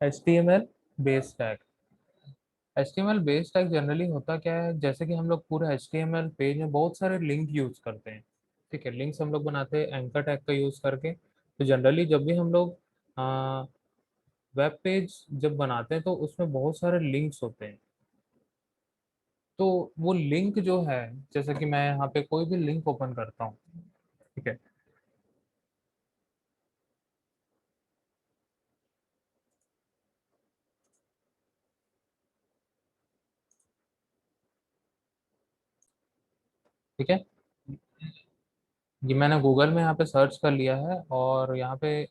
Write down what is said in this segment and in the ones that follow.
HTML base tag. HTML base tag generally होता क्या है, जैसे कि हम लोग पूरे HTML पेज में बहुत सारे लिंक यूज करते हैं। ठीक है, लिंक्स हम लोग बनाते हैं एंकर टैग का यूज करके। तो जनरली जब भी हम लोग वेब पेज जब बनाते हैं तो उसमें बहुत सारे लिंक्स होते हैं। तो वो लिंक जो है, जैसे कि मैं यहाँ पे कोई भी लिंक ओपन करता हूँ। ठीक है। ठीक है, ये मैंने गूगल में यहाँ पे सर्च कर लिया है और यहाँ पे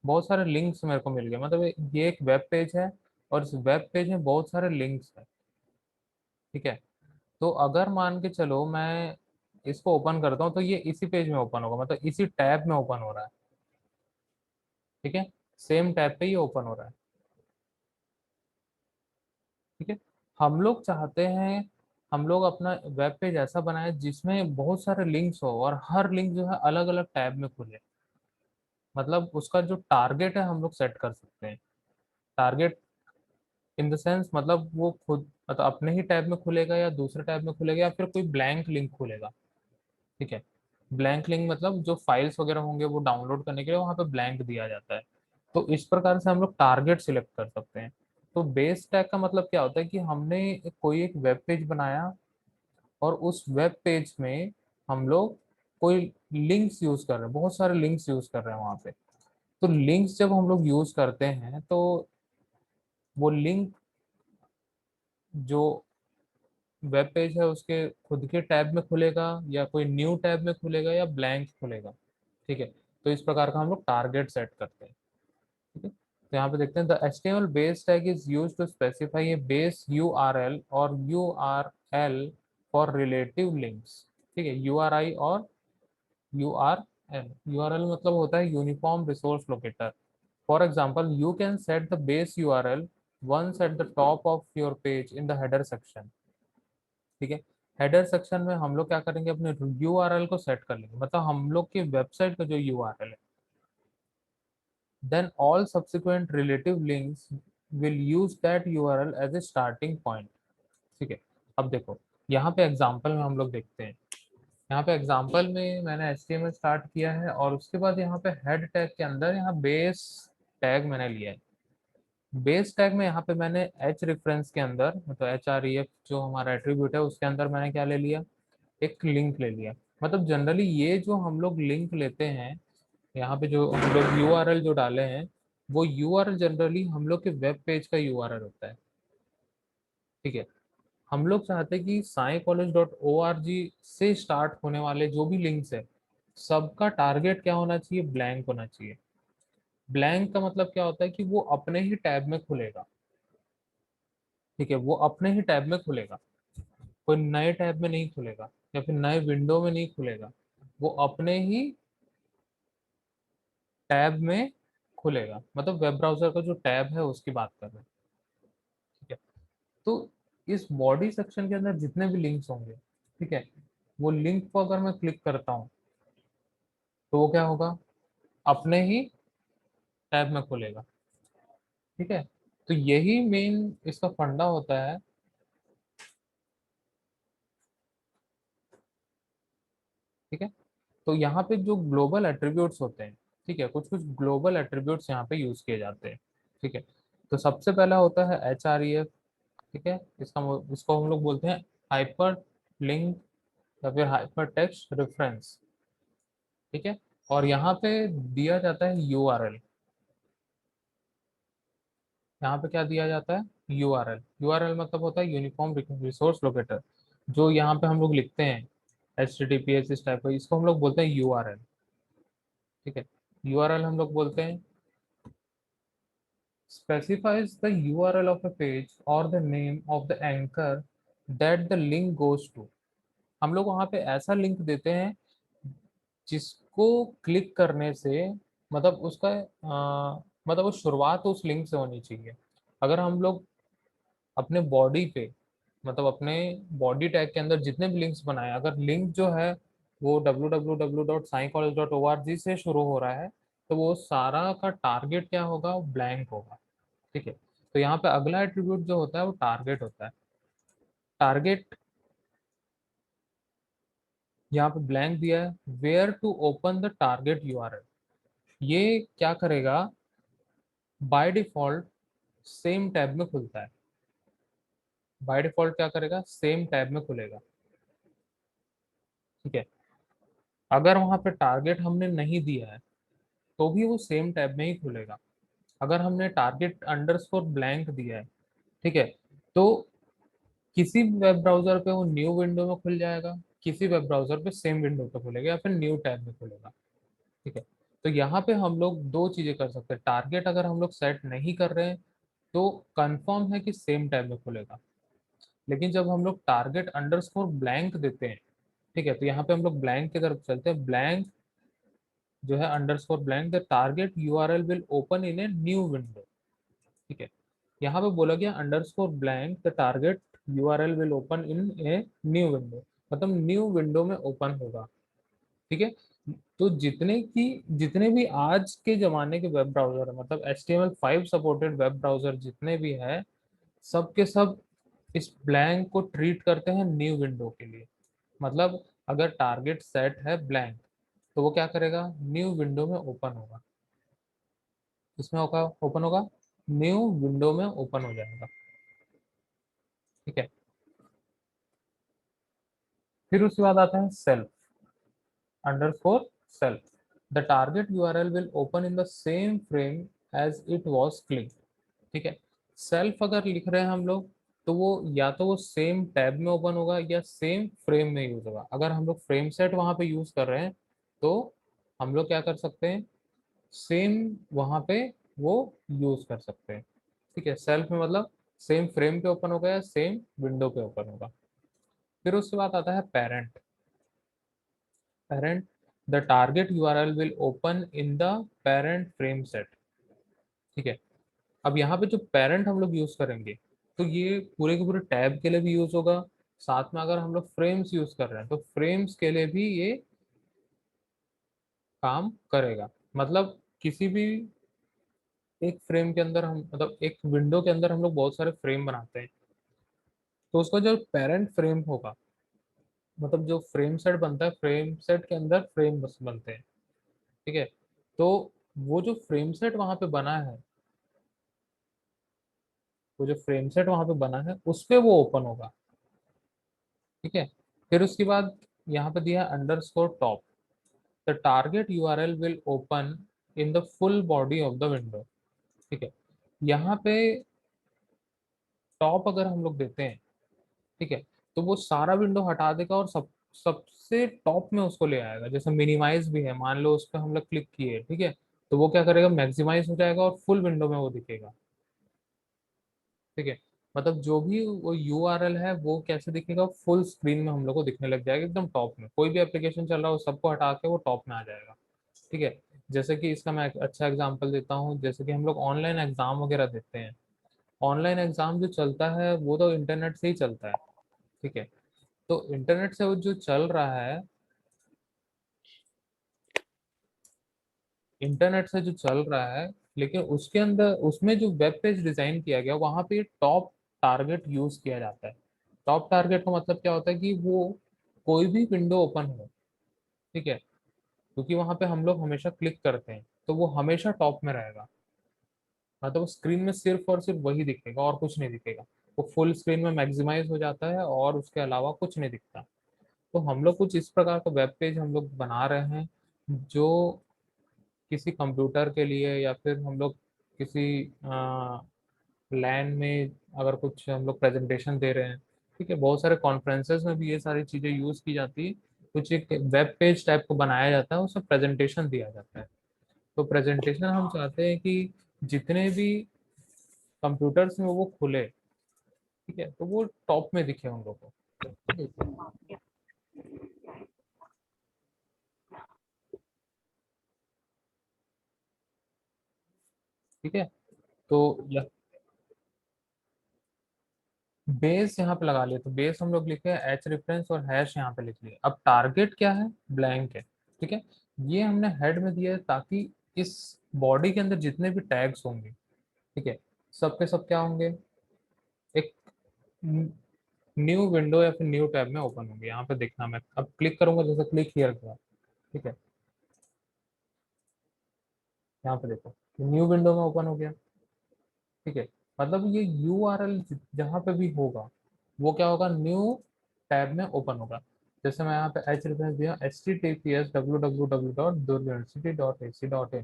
बहुत सारे लिंक्स मेरे को मिल गए। मतलब ये एक वेब पेज है और इस वेब पेज में बहुत सारे लिंक्स हैं। ठीक है। तो अगर मान के चलो मैं इसको ओपन करता हूँ तो ये इसी पेज में ओपन होगा, मतलब इसी टैब में ओपन हो रहा है। ठीक है, सेम टैब पे ये ओपन हो रहा है। ठीक है। हम लोग चाहते हैं, हम लोग अपना वेब पेज ऐसा बनाए जिसमें बहुत सारे लिंक्स हो और हर लिंक जो है अलग अलग टैब में खुले। मतलब उसका जो टारगेट है हम लोग सेट कर सकते हैं। टारगेट इन द सेंस, मतलब वो खुद मतलब अपने ही टैब में खुलेगा या दूसरे टैब में खुलेगा या फिर कोई ब्लैंक लिंक खुलेगा। ठीक है, ब्लैंक लिंक मतलब जो फाइल्स वगैरह होंगे वो डाउनलोड करने के लिए वहाँ पे ब्लैंक दिया जाता है। तो इस प्रकार से हम लोग टारगेट सिलेक्ट कर सकते हैं। तो बेस टैग का मतलब क्या होता है कि हमने कोई एक वेब पेज बनाया और उस वेब पेज में हम लोग कोई लिंक्स यूज कर रहे हैं, बहुत सारे लिंक्स यूज कर रहे हैं वहाँ पे। तो लिंक्स जब हम लोग यूज करते हैं तो वो लिंक जो वेब पेज है उसके खुद के टैब में खुलेगा या कोई न्यू टैब में खुलेगा या ब्लैंक खुलेगा। ठीक है, तो इस प्रकार का हम लोग टारगेट सेट करते हैं। ठीक है, तो यहाँ पे देखते हैं the HTML base tag is use to specify a base URL और URL फॉर रिलेटिव लिंक्स। ठीक है, URI और URL। URL मतलब होता है uniform resource locator. For example you can set the base URL once at the top of your page in the header section। ठीक है, header section में हम लोग क्या करेंगे, अपने यूआरएल को सेट कर लेंगे, मतलब हम लोग की वेबसाइट का जो यूआरएल है। Then all subsequent relative links will use that URL as a starting point. ठीक है, अब देखो यहाँ पे एग्जांपल में हम लोग देखते हैं। यहाँ पे एग्जांपल में मैंने HTML स्टार्ट किया है और उसके बाद यहाँ पे हेड टैग के अंदर यहाँ बेस टैग मैंने लिया है। बेस टैग में यहाँ पे मैंने एच रेफरेंस के अंदर, मतलब HREF जो हमारा एट्रीब्यूट है उसके अंदर मैंने क्या ले लिया, एक लिंक ले लिया। मतलब जनरली ये जो हम लोग लिंक लेते हैं, यहाँ पे जो हम लोग यूआरएल जो डाले हैं, वो यूआरएल जनरली हम लोग के वेब पेज का यूआरएल होता है। ठीक है, हम लोग चाहते हैं कि scicollege.org से स्टार्ट होने वाले जो भी लिंक्स है सबका टारगेट क्या होना चाहिए, ब्लैंक होना चाहिए। ब्लैंक का मतलब क्या होता है कि वो अपने ही टैब में खुलेगा। ठीक है, वो अपने ही टैब में खुलेगा, कोई नए टैब में नहीं खुलेगा या फिर नए विंडो में नहीं खुलेगा। वो अपने ही टैब में खुलेगा, मतलब वेब ब्राउजर का जो टैब है उसकी बात कर रहे हैं। ठीक है, तो इस बॉडी सेक्शन के अंदर जितने भी लिंक्स होंगे, ठीक है, वो लिंक को अगर मैं क्लिक करता हूँ तो वो क्या होगा, अपने ही टैब में खुलेगा। ठीक है, तो यही मेन इसका फंडा होता है। ठीक है, तो यहाँ पे जो ग्लोबल एट्रीब्यूट्स होते हैं, ठीक है, कुछ कुछ ग्लोबल एट्रीब्यूट्स यहाँ पे यूज किए जाते हैं। ठीक है, तो सबसे पहला होता है HREF। ठीक है, इसको हम लोग बोलते हैं हाइपर लिंक या फिर हाइपर टेक्स्ट रेफरेंस। ठीक है, और यहाँ पे दिया जाता है यूआरएल। यहाँ पे क्या दिया जाता है, यूआरएल। यूआरएल मतलब होता है यूनिफॉर्म रिसोर्स लोकेटर। जो यहाँ पे हम लोग लिखते हैं HTTPS इस टाइप का, इसको हम लोग बोलते हैं यूआरएल। ठीक है, यूआरएल हम लोग बोलते हैं specifies the URL of a page or the name of the anchor that the link goes to। हम लोग वहाँ पे ऐसा लिंक देते हैं जिसको क्लिक करने से, मतलब उसका मतलब वो शुरुआत उस लिंक से होनी चाहिए। अगर हम लोग अपने बॉडी पे, मतलब अपने बॉडी टैग के अंदर जितने भी लिंक्स बनाए, अगर लिंक जो है वो www.scicollege.org से शुरू हो रहा है तो वो सारा का टारगेट क्या होगा, ब्लैंक होगा। ठीक है। तो यहाँ पे अगला एट्रीब्यूट जो होता है वो टारगेट होता है। टारगेट यहाँ पे ब्लैंक दिया है, where to open the target URL. ये क्या करेगा, बाय डिफॉल्ट सेम टैब में खुलता है। बाय डिफॉल्ट क्या करेगा, सेम टैब में खुलेगा। ठीक है। अगर वहां पे टारगेट हमने नहीं दिया है तो भी वो सेम टैब में ही खुलेगा। अगर हमने टारगेट अंडरस्कोर ब्लैंक दिया है, ठीक है, तो किसी भी वेब ब्राउजर पे वो न्यू विंडो में खुल जाएगा, किसी वेब ब्राउजर पे सेम विंडो पे खुलेगा, या फिर न्यू टैब में खुलेगा। ठीक है। तो यहाँ पे हम लोग दो चीजें कर सकते हैं। टारगेट अगर हम लोग सेट नहीं कर रहे हैं तो कंफर्म है कि सेम टैब में खुलेगा। लेकिन जब हम लोग टारगेट अंडरस्कोर ब्लैंक देते हैं, ठीक है, तो यहाँ पे हम लोग ब्लैंक की तरफ चलते हैं। ब्लैंक जो है underscore blank, the target URL will open in a new window. ठीक है। यहाँ पे बोला गया underscore blank the target URL will open in a new window, मतलब न्यू विंडो में ओपन होगा। ठीक है। तो जितने भी आज के जमाने के वेब ब्राउजर है, मतलब HTML5 सपोर्टेड वेब ब्राउजर जितने भी है, सब के सब इस ब्लैंक को ट्रीट करते हैं न्यू विंडो के लिए। मतलब अगर टारगेट सेट है ब्लैंक, तो वो क्या करेगा, न्यू विंडो में ओपन होगा। इसमें होगा, ओपन होगा, न्यू विंडो में ओपन हो जाएगा। ठीक है। फिर उसके बाद आता है self underscore self, the target URL will open in the same frame as it was click. ठीक है। सेल्फ अगर लिख रहे हैं हम लोग, तो वो या तो वो सेम टैब में ओपन होगा या सेम फ्रेम में यूज होगा। अगर हम लोग फ्रेम सेट वहां पे यूज कर रहे हैं तो हम लोग क्या कर सकते हैं, सेम वहां पे वो यूज कर सकते हैं। ठीक है। सेल्फ में मतलब सेम फ्रेम पे ओपन होगा या सेम विंडो पे ओपन होगा। फिर उसके बाद आता है parent. Parent, the target URL will open in the parent frame set. ठीक है। अब यहाँ पे जो पेरेंट हम लोग यूज करेंगे, तो ये पूरे के पूरे टैब के लिए भी यूज होगा। साथ में अगर हम लोग फ्रेम्स यूज कर रहे हैं तो फ्रेम्स के लिए भी ये काम करेगा। मतलब किसी भी एक फ्रेम के अंदर हम, मतलब एक विंडो के अंदर हम लोग बहुत सारे फ्रेम बनाते हैं, तो उसका जो पेरेंट फ्रेम होगा, मतलब जो फ्रेम सेट बनता है, फ्रेम सेट के अंदर फ्रेम बस बनते हैं। ठीक है। तो वो जो फ्रेम सेट वहां पे बना है, वो जो फ्रेम सेट वहां पे बना है उस पे वो ओपन होगा। ठीक है। फिर उसके बाद यहाँ पे दिया underscore top, the target URL will open in the full body of the window. ठीक है। यहाँ पे टॉप अगर हम लोग देते हैं, ठीक है, तो वो सारा विंडो हटा देगा और सबसे टॉप में उसको ले आएगा। जैसे मिनिमाइज भी है, मान लो उस पर हम लोग क्लिक किए, ठीक है, तो वो क्या करेगा, मैक्सिमाइज हो जाएगा और फुल विंडो में वो दिखेगा। ठीक है। मतलब जो भी वो यूआरएल है वो कैसे दिखेगा, फुल स्क्रीन में हम लोग को दिखने लग जाएगा, एकदम टॉप में। कोई भी एप्लीकेशन चल रहा हो सबको हटा के वो टॉप में आ जाएगा। ठीक है। जैसे कि इसका मैं एक अच्छा एग्जांपल देता हूँ, जैसे कि हम लोग ऑनलाइन एग्जाम वगैरह देते हैं। ऑनलाइन एग्जाम जो चलता है वो तो इंटरनेट से ही चलता है। ठीक है। तो इंटरनेट से वो जो चल रहा है, इंटरनेट से जो चल रहा है, लेकिन उसके अंदर उसमें जो वेब पेज डिजाइन किया गया वहां पे टॉप टारगेट यूज किया जाता है। टॉप टारगेट का मतलब क्या होता है कि वो कोई भी विंडो ओपन हो, ठीक है, क्योंकि वहां पे हम लोग हमेशा क्लिक करते हैं तो वो हमेशा टॉप में रहेगा। मतलब स्क्रीन में सिर्फ और सिर्फ वही दिखेगा और कुछ नहीं दिखेगा। वो फुल स्क्रीन में मैक्सिमाइज हो जाता है और उसके अलावा कुछ नहीं दिखता। तो हम लोग कुछ इस प्रकार का वेब पेज हम लोग बना रहे हैं, जो किसी कंप्यूटर के लिए, या फिर हम लोग किसी लैन में अगर कुछ हम लोग प्रेजेंटेशन दे रहे हैं, ठीक है, बहुत सारे कॉन्फ्रेंसेस में भी ये सारी चीज़ें यूज़ की जाती है। कुछ एक वेब पेज टाइप को बनाया जाता है, उसमें प्रेजेंटेशन दिया जाता है। तो प्रेजेंटेशन हम चाहते हैं कि जितने भी कंप्यूटर्स में वो खुले, ठीक है, तो वो टॉप में दिखे उन लोगों को। ठीक है। तो बेस यहाँ पे लगा लिए, तो बेस हम लोग लिखे एच रेफरेंस और हैश यहाँ पे लिख लिए। अब टारगेट क्या है, ब्लैंक है। ठीक है। ये हमने हेड में दिया है ताकि इस बॉडी के अंदर जितने भी टैग्स होंगे, ठीक है, सब के सब क्या होंगे, एक न्यू विंडो या फिर न्यू टैब में ओपन होंगे। यहाँ पे देखना, मैं अब क्लिक करूंगा, जैसे क्लिक हियर किया, ठीक है, यहाँ पे देखो न्यू विंडो में ओपन हो गया। ठीक है, मतलब ये URL जहाँ पे भी होगा वो क्या होगा, न्यू टैब में ओपन होगा। जैसे मैं यहाँ पे एच रेफरेंस दिया, https://www.duruniversity.ac.in।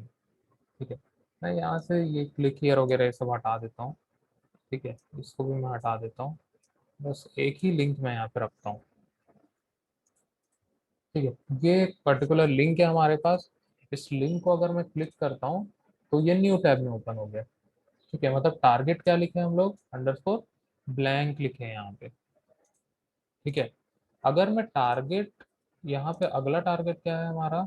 ठीक है, मैं यहाँ से ये क्लिक हियर वगैरह ये सब हटा देता हूँ। ठीक है, इसको भी मैं हटा देता हूँ, बस एक ही लिंक मैं यहाँ पे रखता हूँ। ठीक है, ये एक पर्टिकुलर लिंक है हमारे पास। इस लिंक को अगर मैं क्लिक करता हूँ तो ये न्यू टैब में ओपन हो गया। ठीक है, मतलब टारगेट क्या लिखे हम लोग, अंडरस्कोर ब्लैंक लिखे हैं यहाँ पे। ठीक है, अगर मैं टारगेट, यहाँ पे अगला टारगेट क्या है हमारा,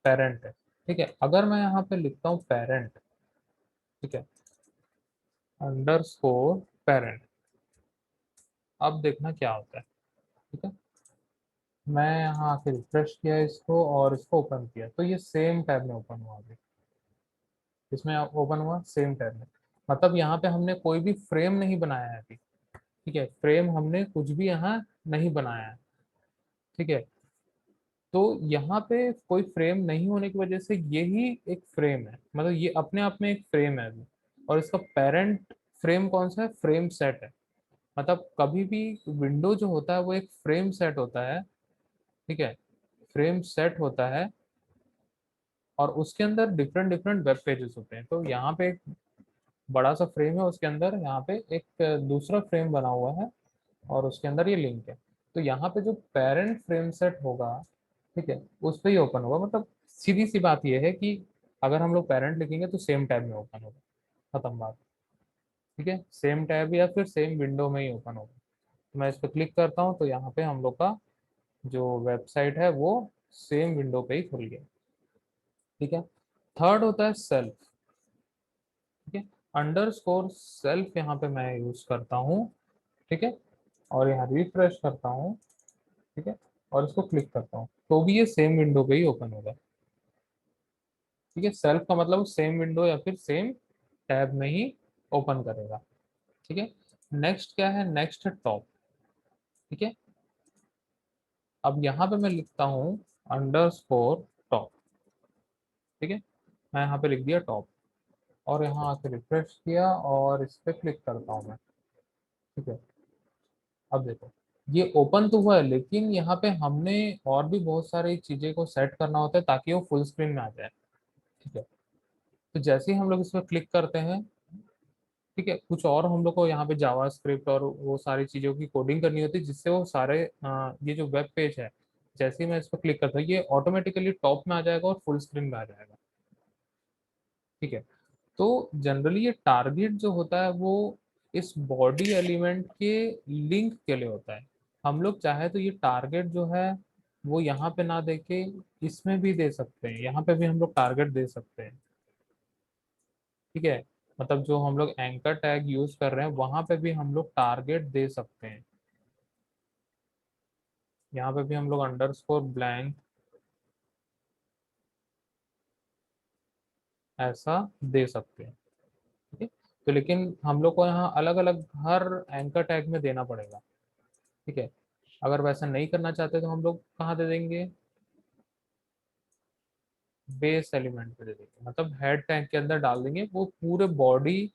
पेरेंट है। ठीक है, अगर मैं यहाँ पे लिखता हूँ पेरेंट, ठीक है, अंडरस्कोर पेरेंट, अब देखना क्या होता है। ठीक है, मैं यहाँ आके रिफ्रेश किया इसको और इसको ओपन किया तो ये सेम टैब में ओपन हुआ अभी। इसमें ओपन हुआ सेम टैब में, मतलब यहाँ पे हमने कोई भी फ्रेम नहीं बनाया है अभी। ठीक है, फ्रेम हमने कुछ भी यहाँ नहीं बनाया है। ठीक है, तो यहाँ पे कोई फ्रेम नहीं होने की वजह से यही एक फ्रेम है, मतलब ये अपने आप में एक फ्रेम है अभी। और इसका पेरेंट फ्रेम कौन सा है, फ्रेम सेट है। मतलब कभी भी विंडो जो होता है वो एक फ्रेम सेट होता है। ठीक है, फ्रेम सेट होता है और उसके अंदर डिफरेंट डिफरेंट वेब पेजेस होते हैं। तो यहाँ पे एक बड़ा सा फ्रेम है, उसके अंदर यहाँ पे एक दूसरा फ्रेम बना हुआ है और उसके अंदर ये लिंक है। तो यहाँ पे जो पेरेंट फ्रेम सेट होगा, ठीक है, उस पर ही ओपन होगा। मतलब सीधी सी बात ये है कि अगर हम लोग पेरेंट लिखेंगे तो सेम टैब में ओपन होगा, खत्म बात। ठीक है, सेम टैब या फिर सेम विंडो में ही ओपन होगा। तो मैं इस पर क्लिक करता हूँ तो यहाँ पे हम लोग का जो वेबसाइट है वो सेम विंडो पे ही खुल गया। ठीक है, थर्ड होता है सेल्फ। ठीक है, अंडरस्कोर सेल्फ यहाँ पे मैं यूज करता हूँ। ठीक है, और यहाँ रिफ्रेश करता हूँ। ठीक है, और इसको क्लिक करता हूँ तो भी ये सेम विंडो पे ही ओपन होगा। ठीक है, सेल्फ का मतलब सेम विंडो या फिर सेम टैब में ही ओपन करेगा। ठीक है, नेक्स्ट क्या है, नेक्स्ट है टॉप। ठीक है, अब यहाँ पे मैं लिखता हूँ अंडरस्कोर टॉप। ठीक है, मैं यहाँ पे लिख दिया टॉप और यहाँ आके रिफ्रेश किया और इस पे क्लिक करता हूँ मैं। ठीक है, अब देखो ये ओपन तो हुआ है, लेकिन यहाँ पे हमने और भी बहुत सारी चीजें को सेट करना होता है ताकि वो फुल स्क्रीन में आ जाए। ठीक है, तो जैसे ही हम लोग इस पर क्लिक करते हैं, ठीक है, कुछ और हम लोग को यहाँ पे जावा स्क्रिप्ट और वो सारी चीज़ों की कोडिंग करनी होती है जिससे वो सारे ये जो वेब पेज है, जैसे ही मैं इस पर क्लिक करता हूँ ये ऑटोमेटिकली टॉप में आ जाएगा और फुल स्क्रीन में आ जाएगा। ठीक है, तो जनरली ये टारगेट जो होता है वो इस बॉडी एलिमेंट के लिंक के लिए होता है। हम लोग चाहे तो ये टारगेट जो है वो यहाँ पे ना देके इसमें भी दे सकते हैं, यहाँ पे भी हम लोग टारगेट दे सकते हैं। ठीक है, मतलब जो हम लोग एंकर टैग यूज कर रहे हैं वहां पे भी हम लोग टारगेट दे सकते हैं। यहाँ पे भी हम लोग अंडरस्कोर ब्लैंक ऐसा दे सकते हैं। ठीक है, तो लेकिन हम लोग को यहाँ अलग अलग हर एंकर टैग में देना पड़ेगा। ठीक है, अगर वैसा नहीं करना चाहते तो हम लोग कहाँ दे देंगे, बेस एलिमेंट पे दे देंगे, मतलब हेड टैग के अंदर डाल देंगे, वो पूरे बॉडी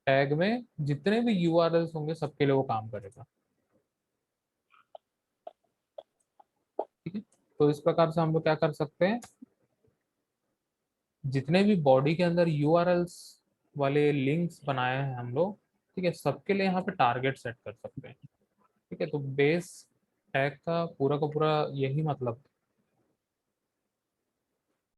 टैग में जितने भी यूआरएल्स होंगे सबके लिए वो काम करेगा। ठीक है, तो इस प्रकार से हम लोग क्या कर सकते हैं, जितने भी बॉडी के अंदर यूआरएल्स वाले लिंक्स बनाए हैं हम लोग, ठीक है, सबके लिए यहाँ पे टारगेट सेट कर सकते हैं। ठीक है, तो बेस टैग का पूरा यही मतलब